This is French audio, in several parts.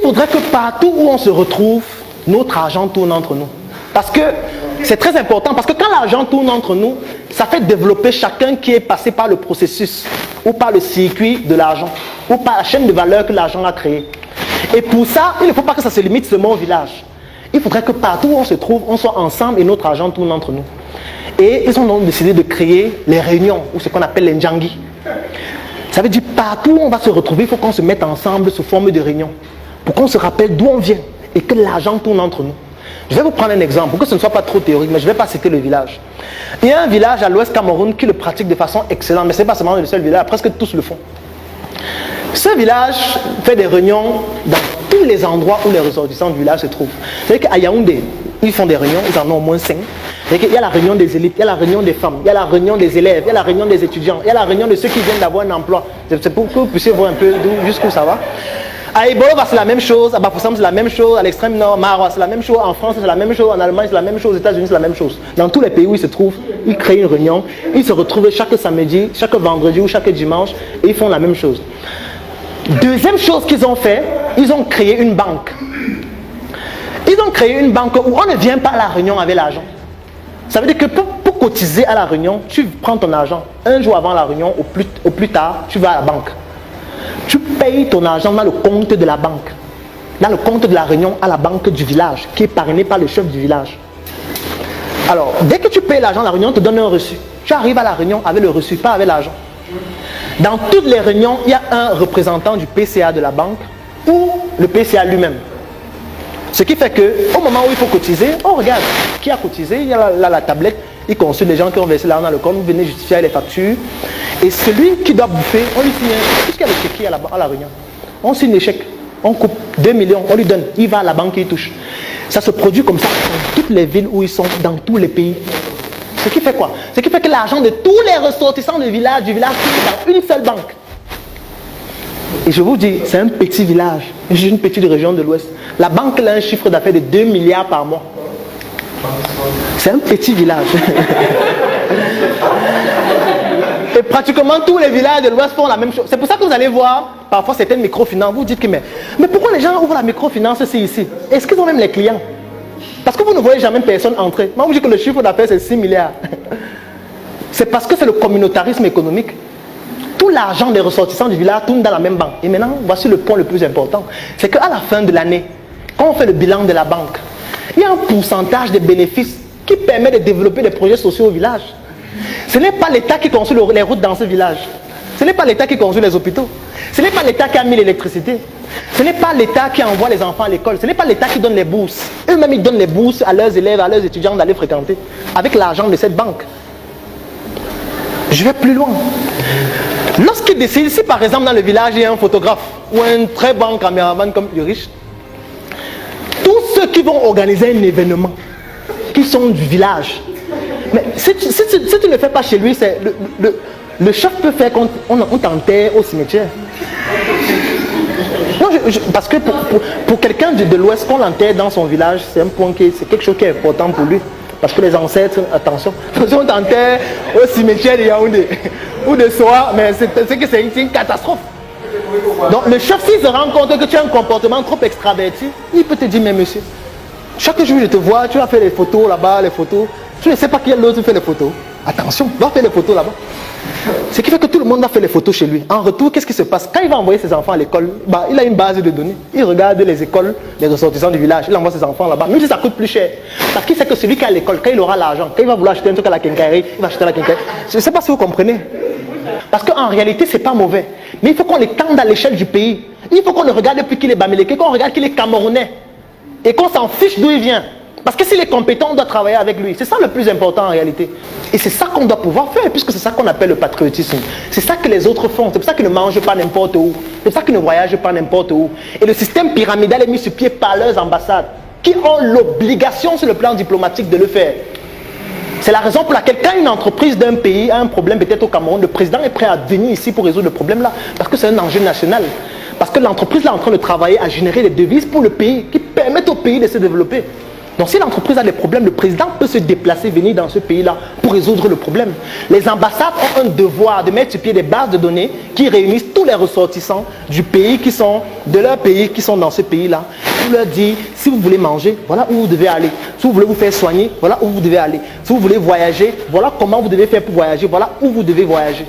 faudrait que partout où on se retrouve, notre argent tourne entre nous. Parce que c'est très important, parce que quand l'argent tourne entre nous, ça fait développer chacun qui est passé par le processus, ou par le circuit de l'argent, ou par la chaîne de valeur que l'argent a créée. Et pour ça, il ne faut pas que ça se limite seulement au village. Il faudrait que partout où on se trouve, on soit ensemble et notre argent tourne entre nous. Et ils ont donc décidé de créer les réunions, ou ce qu'on appelle les Ndjangi. Ça veut dire partout où on va se retrouver, il faut qu'on se mette ensemble sous forme de réunion, pour qu'on se rappelle d'où on vient et que l'argent tourne entre nous. Je vais vous prendre un exemple, pour que ce ne soit pas trop théorique, mais je ne vais pas citer le village. Il y a un village à l'ouest Cameroun qui le pratique de façon excellente, mais ce n'est pas seulement le seul village, presque tous le font. Ce village fait des réunions dans tous les endroits où les ressortissants du village se trouvent. C'est-à-dire qu'à Yaoundé, ils font des réunions, ils en ont au moins 5. Il y a la réunion des élites, il y a la réunion des femmes, il y a la réunion des élèves, il y a la réunion des étudiants, il y a la réunion de ceux qui viennent d'avoir un emploi. C'est pour que vous puissiez voir un peu jusqu'où ça va. À Ebolova, c'est la même chose, à Bafoussam, c'est la même chose, à l'extrême nord, Marois, c'est la même chose, en France, c'est la même chose, en Allemagne, c'est la même chose, aux États-Unis, c'est la même chose. Dans tous les pays où ils se trouvent, ils créent une réunion, ils se retrouvent chaque samedi, chaque vendredi ou chaque dimanche, et ils font la même chose. Deuxième chose qu'ils ont fait, ils ont créé une banque. Ils ont créé une banque où on ne vient pas à la réunion avec l'argent. Ça veut dire que pour cotiser à la réunion, tu prends ton argent. Un jour avant la réunion, au plus tard, tu vas à la banque. Tu payes ton argent dans le compte de la banque. Dans le compte de la réunion à la banque du village, qui est parrainé par le chef du village. Alors, dès que tu payes l'argent, la réunion te donne un reçu. Tu arrives à la réunion avec le reçu, pas avec l'argent. Dans toutes les réunions, il y a un représentant du PCA de la banque ou le PCA lui-même. Ce qui fait qu'au moment où il faut cotiser, on regarde qui a cotisé, il y a là la tablette, il consulte les gens qui ont versé l'argent dans le compte, vous venez justifier les factures. Et celui qui doit bouffer, on lui signe un chèque, puisqu'il y a le chéquier à la réunion. On signe les chèques, on coupe 2 millions, on lui donne, il va à la banque et il touche. Ça se produit comme ça dans toutes les villes où ils sont, dans tous les pays. Ce qui fait quoi? Ce qui fait que l'argent de tous les ressortissants du village est dans une seule banque. Et je vous dis, c'est un petit village, une petite région de l'Ouest. La banque a un chiffre d'affaires de 2 milliards par mois. C'est un petit village. Et pratiquement tous les villages de l'Ouest font la même chose. C'est pour ça que vous allez voir parfois certaines microfinances. Vous dites que mais pourquoi les gens ouvrent la microfinance ici? Est-ce qu'ils ont même les clients? Parce que vous ne voyez jamais personne entrer. Moi, je dis que le chiffre d'affaires, c'est 6 milliards. C'est parce que c'est le communautarisme économique. Tout l'argent des ressortissants du village tourne dans la même banque. Et maintenant, voici le point le plus important. C'est qu'à la fin de l'année, quand on fait le bilan de la banque, il y a un pourcentage de bénéfices qui permet de développer des projets sociaux au village. Ce n'est pas l'État qui construit les routes dans ce village. Ce n'est pas l'État qui construit les hôpitaux. Ce n'est pas l'État qui a mis l'électricité. Ce n'est pas l'État qui envoie les enfants à l'école. Ce n'est pas l'État qui donne les bourses. Eux-mêmes, ils donnent les bourses à leurs élèves, à leurs étudiants d'aller fréquenter. Avec l'argent de cette banque. Je vais plus loin. Lorsqu'ils décident, si par exemple dans le village, il y a un photographe ou un très bon caméraman comme le riche, tous ceux qui vont organiser un événement, qui sont du village, mais si tu ne le fais pas chez lui, c'est le chef peut faire qu'on t'enterre au cimetière. Non, parce que pour quelqu'un de l'Ouest, qu'on l'enterre dans son village, c'est un point c'est quelque chose qui est important pour lui. Parce que les ancêtres, attention, si on t'enterre au cimetière de Yaoundé ou de Soa, mais c'est une catastrophe. Donc le chef, s'il se rend compte que tu as un comportement trop extraverti, il peut te dire, mais monsieur, chaque jour je te vois, tu vas faire les photos là-bas, les photos. Tu ne sais pas qui est l'autre qui fait les photos. Attention, va faire les photos là-bas. Ce qui fait que tout le monde va faire les photos chez lui. En retour, qu'est-ce qui se passe? Quand il va envoyer ses enfants à l'école, il a une base de données. Il regarde les écoles, les ressortissants du village. Il envoie ses enfants là-bas. Même si ça coûte plus cher. Parce qu'il sait que celui qui est à l'école, quand il aura l'argent, quand il va vouloir acheter un truc à la quincaillerie, il va acheter à la quincaillerie. Je ne sais pas si vous comprenez. Parce qu'en réalité, ce n'est pas mauvais. Mais il faut qu'on l'étende à l'échelle du pays. Il faut qu'on ne regarde plus qu'il est Bamileke, qu'on regarde qu'il est Camerounais. Et qu'on s'en fiche d'où il vient. Parce que s'il est compétent, on doit travailler avec lui. C'est ça le plus important en réalité. Et c'est ça qu'on doit pouvoir faire, puisque c'est ça qu'on appelle le patriotisme. C'est ça que les autres font. C'est pour ça qu'ils ne mangent pas n'importe où. C'est pour ça qu'ils ne voyagent pas n'importe où. Et le système pyramidal est mis sur pied par leurs ambassades, qui ont l'obligation sur le plan diplomatique de le faire. C'est la raison pour laquelle quand une entreprise d'un pays a un problème, peut-être au Cameroun, le président est prêt à venir ici pour résoudre le problème-là. Parce que c'est un enjeu national. Parce que l'entreprise est en train de travailler à générer des devises pour le pays, qui permettent au pays de se développer. Donc si l'entreprise a des problèmes, le président peut se déplacer, venir dans ce pays-là pour résoudre le problème. Les ambassades ont un devoir de mettre sur pied des bases de données qui réunissent tous les ressortissants du pays de leur pays qui sont dans ce pays-là. Pour leur dire, si vous voulez manger, voilà où vous devez aller. Si vous voulez vous faire soigner, voilà où vous devez aller. Si vous voulez voyager, voilà comment vous devez faire pour voyager, voilà où vous devez voyager.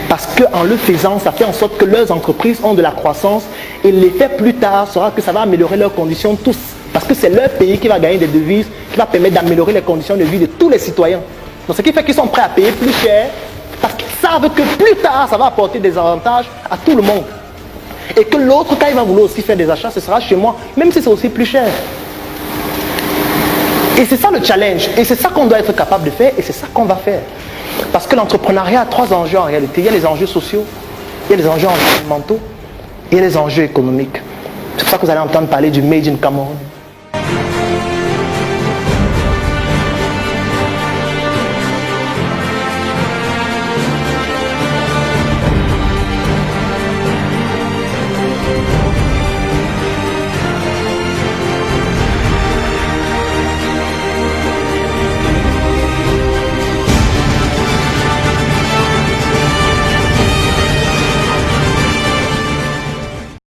Parce qu'en le faisant, ça fait en sorte que leurs entreprises ont de la croissance et l'effet plus tard sera que ça va améliorer leurs conditions tous. Parce que c'est leur pays qui va gagner des devises, qui va permettre d'améliorer les conditions de vie de tous les citoyens. Donc ce qui fait qu'ils sont prêts à payer plus cher parce qu'ils savent que plus tard, ça va apporter des avantages à tout le monde. Et que l'autre, quand il va vouloir aussi faire des achats, ce sera chez moi, même si c'est aussi plus cher. Et c'est ça le challenge. Et c'est ça qu'on doit être capable de faire et c'est ça qu'on va faire. Parce que l'entrepreneuriat a 3 enjeux en réalité. Il y a les enjeux sociaux, il y a les enjeux environnementaux et il y a les enjeux économiques. C'est pour ça que vous allez entendre parler du Made in Cameroun.